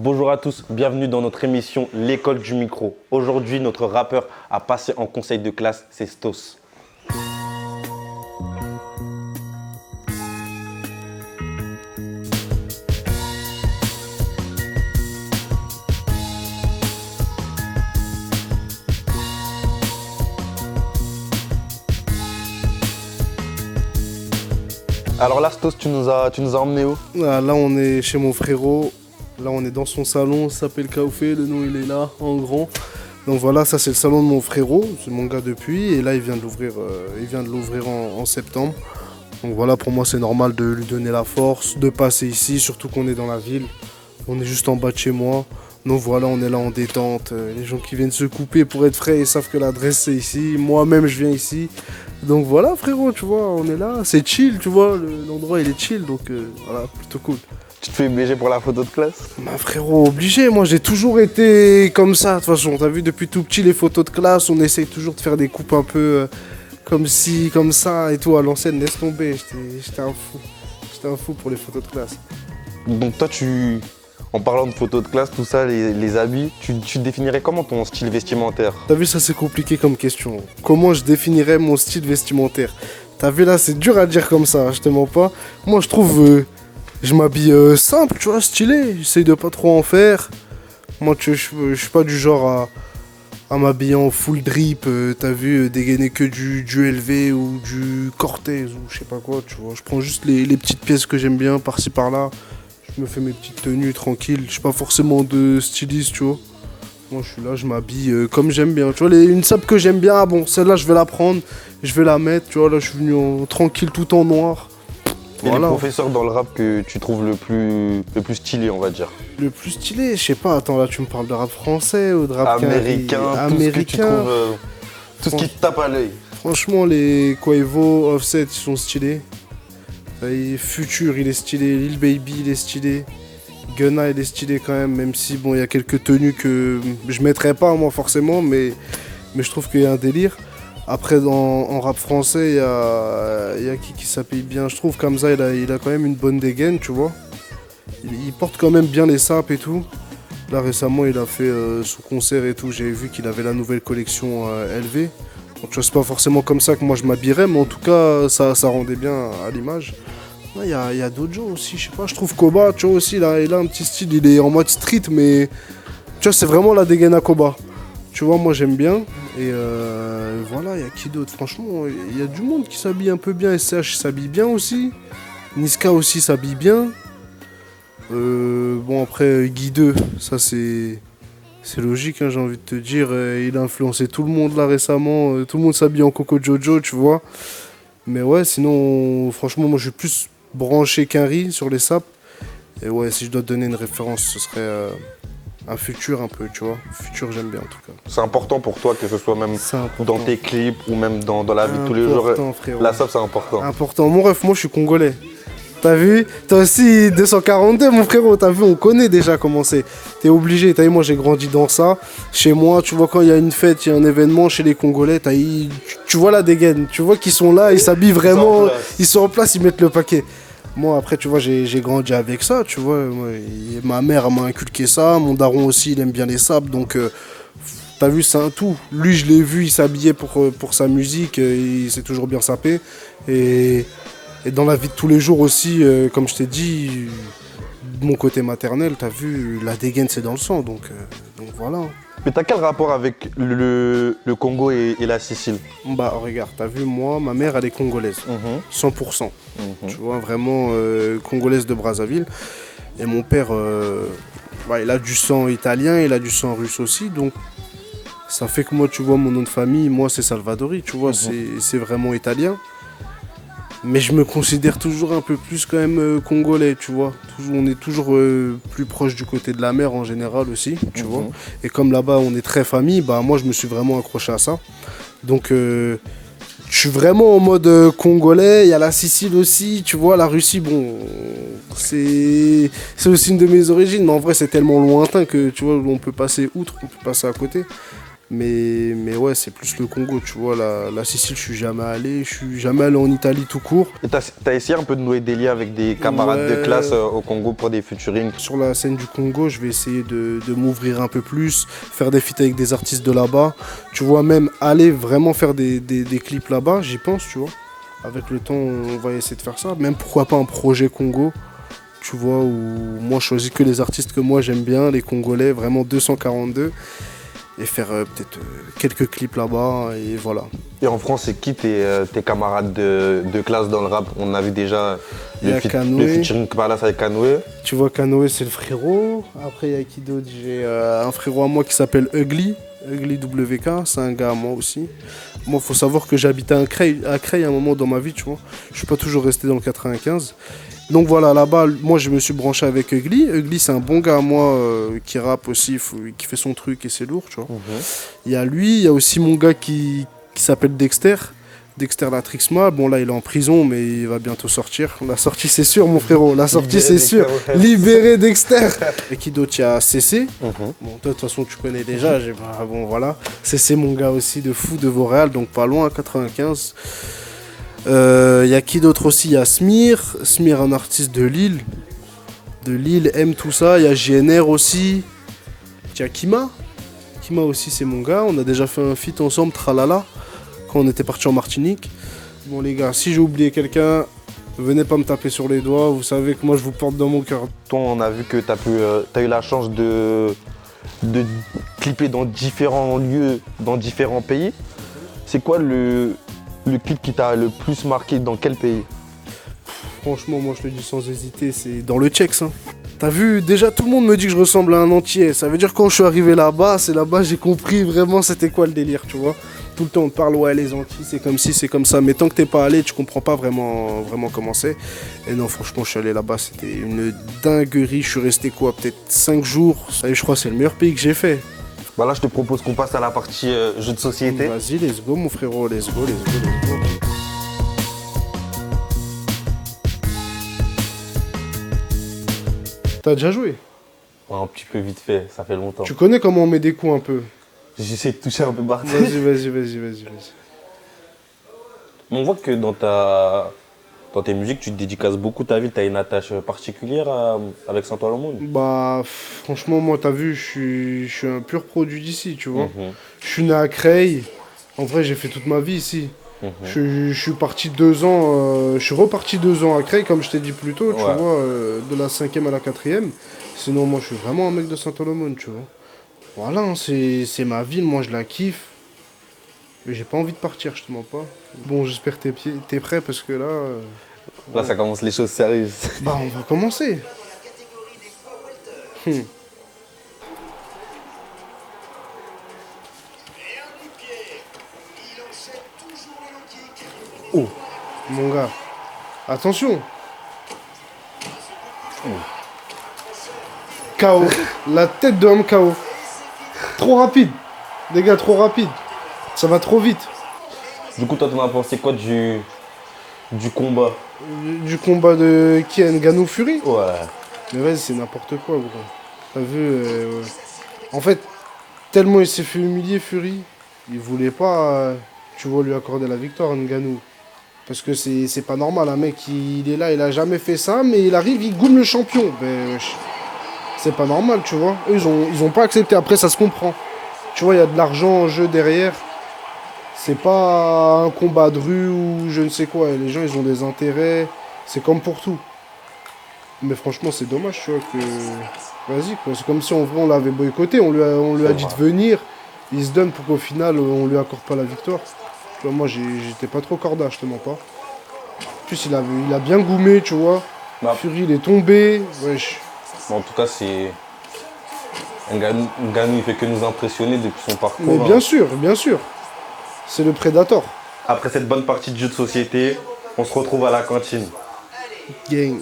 Bonjour à tous, bienvenue dans notre émission L'école du micro. Aujourd'hui, notre rappeur a passé en conseil de classe, c'est Stos. Alors là, Stos, tu nous as emmené où? Là, on est chez mon frérot. Là, on est dans son salon. Ça s'appelle Kaoufé. Le nom, il est là, en grand. Donc voilà, ça, c'est le salon de mon frérot. C'est mon gars depuis. Et là, il vient de l'ouvrir en septembre. Donc voilà, pour moi, c'est normal de lui donner la force, de passer ici, surtout qu'on est dans la ville. On est juste en bas de chez moi. Donc voilà, on est là en détente. Les gens qui viennent se couper pour être frais, ils savent que l'adresse, c'est ici. Moi-même, je viens ici. Donc voilà, frérot, tu vois, on est là. C'est chill, tu vois. L'endroit, il est chill. Donc voilà, plutôt cool. Tu te fais obliger pour la photo de classe? Bah frérot, obligé, moi j'ai toujours été comme ça, de toute façon, t'as vu depuis tout petit les photos de classe, on essaye toujours de faire des coupes un peu comme ci, comme ça et tout, à l'ancienne, laisse tomber, j'étais un fou pour les photos de classe. Donc toi, en parlant de photos de classe, tout ça, les habits, tu définirais comment ton style vestimentaire? T'as vu, ça c'est compliqué comme question, comment je définirais mon style vestimentaire? T'as vu là, c'est dur à dire comme ça, je te mens pas, moi je trouve... je m'habille simple, tu vois, stylé. J'essaye de pas trop en faire. Moi, je suis pas du genre à m'habiller en full drip. T'as vu, dégainer que du LV ou du Cortez ou je sais pas quoi, tu vois. Je prends juste les petites pièces que j'aime bien, par-ci par-là. Je me fais mes petites tenues tranquilles. Je suis pas forcément de styliste, tu vois. Moi, je suis là, je m'habille comme j'aime bien. Tu vois, une sape que j'aime bien, ah bon, celle-là, je vais la prendre, je vais la mettre. Tu vois, là, je suis venu tranquille tout en noir. Et voilà. Les professeurs dans le rap que tu trouves le plus stylé, on va dire? Le plus stylé, je sais pas, attends, là tu me parles de rap français ou de rap américain, tout ce que tu trouves, tout ce qui te tape à l'œil. Franchement, les Quavo, Offset, ils sont stylés. Future, il est stylé, Lil Baby, il est stylé. Gunna, il est stylé quand même si bon, il y a quelques tenues que je mettrais pas moi forcément, mais je trouve qu'il y a un délire. Après, en rap français, il y a qui s'habille bien, je trouve. Kamza, il a quand même une bonne dégaine, tu vois. Il porte quand même bien les sapes et tout. Là, récemment, il a fait son concert et tout. J'ai vu qu'il avait la nouvelle collection LV. Donc, c'est pas forcément comme ça que moi je m'habillerais, mais en tout cas, ça rendait bien à l'image. Il y a d'autres gens aussi, je sais pas. Je trouve Koba, tu vois, aussi, il a un petit style. Il est en mode street, mais tu vois, c'est vraiment la dégaine à Koba. Tu vois, moi j'aime bien. Et voilà, il y a qui d'autre? Franchement, il y a du monde qui s'habille un peu bien. SCH s'habille bien aussi. Niska aussi s'habille bien. Bon, après, Guy 2, ça c'est logique, hein, j'ai envie de te dire. Il a influencé tout le monde là récemment. Tout le monde s'habille en Coco Jojo, tu vois. Mais ouais, sinon, franchement, moi je suis plus branché qu'Henry sur les sapes. Et ouais, si je dois te donner une référence, ce serait... un Futur un peu, tu vois. Futur, j'aime bien en tout cas. C'est important pour toi que ce soit même dans tes clips ou même dans la vie de tous les jours. Frérot. La sape, c'est important. Important. Mon ref, moi je suis congolais. T'as vu? Toi aussi, 242, mon frérot. T'as vu, on connaît déjà comment c'est. T'es obligé. T'as vu, moi j'ai grandi dans ça. Chez moi, tu vois, quand il y a une fête, il y a un événement chez les Congolais, tu vois la dégaine. Tu vois qu'ils sont là, ils s'habillent vraiment. Ils sont en place, ils mettent le paquet. Moi, après, tu vois, j'ai grandi avec ça, tu vois. Ma mère m'a inculqué ça. Mon daron aussi, il aime bien les sapes. Donc, t'as vu, c'est un tout. Lui, je l'ai vu, il s'habillait pour sa musique. Il s'est toujours bien sapé. Et dans la vie de tous les jours aussi, comme je t'ai dit, de mon côté maternel, t'as vu, la dégaine, c'est dans le sang. Donc voilà. Mais t'as quel rapport avec le Congo et la Sicile? Bah regarde, t'as vu, moi, ma mère elle est congolaise, 100%. Tu vois, vraiment congolaise de Brazzaville. Et mon père, il a du sang italien, il a du sang russe aussi. Donc ça fait que moi, tu vois, mon nom de famille, moi c'est Salvadori, tu vois, c'est vraiment italien. Mais je me considère toujours un peu plus quand même congolais, tu vois. On est toujours plus proche du côté de la mer en général aussi, tu vois. Et comme là-bas on est très famille, bah moi je me suis vraiment accroché à ça. Donc je suis vraiment en mode congolais. Il y a la Sicile aussi, tu vois. La Russie, bon, c'est aussi une de mes origines. Mais en vrai c'est tellement lointain que tu vois, on peut passer outre, on peut passer à côté. Mais ouais, c'est plus le Congo, tu vois. La Sicile, je suis jamais allé. Je suis jamais allé en Italie tout court. Et t'as essayé un peu de nouer des liens avec des camarades de Ouais. classe au Congo pour des featuring? Sur la scène du Congo, je vais essayer de m'ouvrir un peu plus, faire des feats avec des artistes de là-bas. Tu vois, même aller vraiment faire des clips là-bas, j'y pense, tu vois. Avec le temps, on va essayer de faire ça. Même pourquoi pas un projet Congo, tu vois, où moi je choisis que les artistes que moi j'aime bien, les Congolais, vraiment 242. Et faire peut-être quelques clips là-bas, et voilà. Et en France, c'est qui tes camarades de classe dans le rap? On a vu déjà Il y a Kanoé. le featuring Palace avec Kanoé. Tu vois, Kanoé, c'est le frérot. Après, il y a qui d'autre? J'ai un frérot à moi qui s'appelle Ugly WK, c'est un gars à moi aussi. Moi, il faut savoir que j'habitais à Creil à un moment dans ma vie, tu vois. Je suis pas toujours resté dans le 95. Donc voilà, là-bas, moi, je me suis branché avec Ugly. Ugly, c'est un bon gars à moi qui rappe aussi, qui fait son truc et c'est lourd, tu vois. Il y a lui, il y a aussi mon gars qui s'appelle Dexter. Dexter Latrixma, bon là il est en prison mais il va bientôt sortir. La sortie c'est sûr mon frérot, la sortie c'est sûr. Libéré Dexter. Et qui d'autre? Il y a CC. Bon toi de toute façon tu connais déjà, bon voilà. CC mon gars aussi de fou de Vauréal, donc pas loin, 95. Il y a qui d'autre aussi? Il y a Smir, un artiste de Lille. aime tout ça. Il y a GNR aussi. Il y a Kima aussi c'est mon gars, on a déjà fait un feat ensemble, tralala, quand on était parti en Martinique. Bon les gars, si j'ai oublié quelqu'un, venez pas me taper sur les doigts, vous savez que moi je vous porte dans mon cœur. Toi, on a vu que t'as eu la chance de clipper dans différents lieux, dans différents pays. C'est quoi le clip qui t'a le plus marqué dans quel pays? Franchement, moi je le dis sans hésiter, c'est dans le Tchèque. Hein. T'as vu, déjà tout le monde me dit que je ressemble à un entier. Ça veut dire que quand je suis arrivé là-bas, c'est là-bas j'ai compris vraiment c'était quoi le délire, tu vois. Tout le temps on te parle, ouais les Antilles c'est comme ci, c'est comme ça. Mais tant que t'es pas allé, tu comprends pas vraiment comment c'est. Et non, franchement, je suis allé là-bas, c'était une dinguerie. Je suis resté quoi, peut-être 5 jours. Et je crois que c'est le meilleur pays que j'ai fait. Bah là, je te propose qu'on passe à la partie jeux de société. Vas-y, let's go mon frérot, let's go. T'as déjà joué? Ouais, un petit peu vite fait, ça fait longtemps. Tu connais comment on met des coups un peu? J'essaie de toucher un peu partout. Vas-y. On voit que dans tes musiques, tu te dédicaces beaucoup ta vie, tu as une attache particulière avec Saint-Ouen-le-Monde. Bah, franchement, moi, t'as vu, je suis un pur produit d'ici, tu vois. Je suis né à Creil. En vrai, j'ai fait toute ma vie ici. Je suis parti 2 ans, je suis reparti 2 ans à Creil, comme je t'ai dit plus tôt, tu vois, de la 5e à la 4e. Sinon, moi, je suis vraiment un mec de Saint-Ouen-le-Monde, tu vois. Voilà, hein, c'est ma ville, moi, je la kiffe. Mais j'ai pas envie de partir, je te mens pas. Bon, j'espère que t'es prêt, parce que là... Là, ça commence les choses sérieuses. Bah, on va commencer. Oh, mon gars. Attention. KO. La tête de homme KO. Trop rapide. Les gars, trop rapide. Ça va trop vite. Du coup, toi, t'en as pensé quoi du combat? Du combat de qui? Ngannou Fury? Ouais. Mais vas-y, c'est n'importe quoi, gros. T'as vu ouais. En fait, tellement il s'est fait humilier, Fury, il voulait pas, tu vois, lui accorder la victoire à Ngannou. Parce que c'est pas normal, un mec, il est là, il a jamais fait ça, mais il arrive, il goûte le champion. Ben, c'est pas normal, tu vois. Eux, ils ont pas accepté. Après, ça se comprend. Tu vois, il y a de l'argent en jeu derrière. C'est pas un combat de rue ou je ne sais quoi. Les gens, ils ont des intérêts. C'est comme pour tout. Mais franchement, c'est dommage, tu vois, que... Vas-y, quoi. C'est comme si, en vrai, on l'avait boycotté. On lui a dit de venir. Il se donne pour qu'au final, on lui accorde pas la victoire. Tu vois, moi, j'étais pas trop corda, je te mens pas. En plus, il a bien goumé, tu vois. Bah. Fury, il est tombé. Wesh. Bon, en tout cas, c'est... Ngannou, il fait que nous impressionner depuis son parcours. Mais bien sûr. C'est le Predator. Après cette bonne partie de jeu de société, on se retrouve à la cantine. Gang.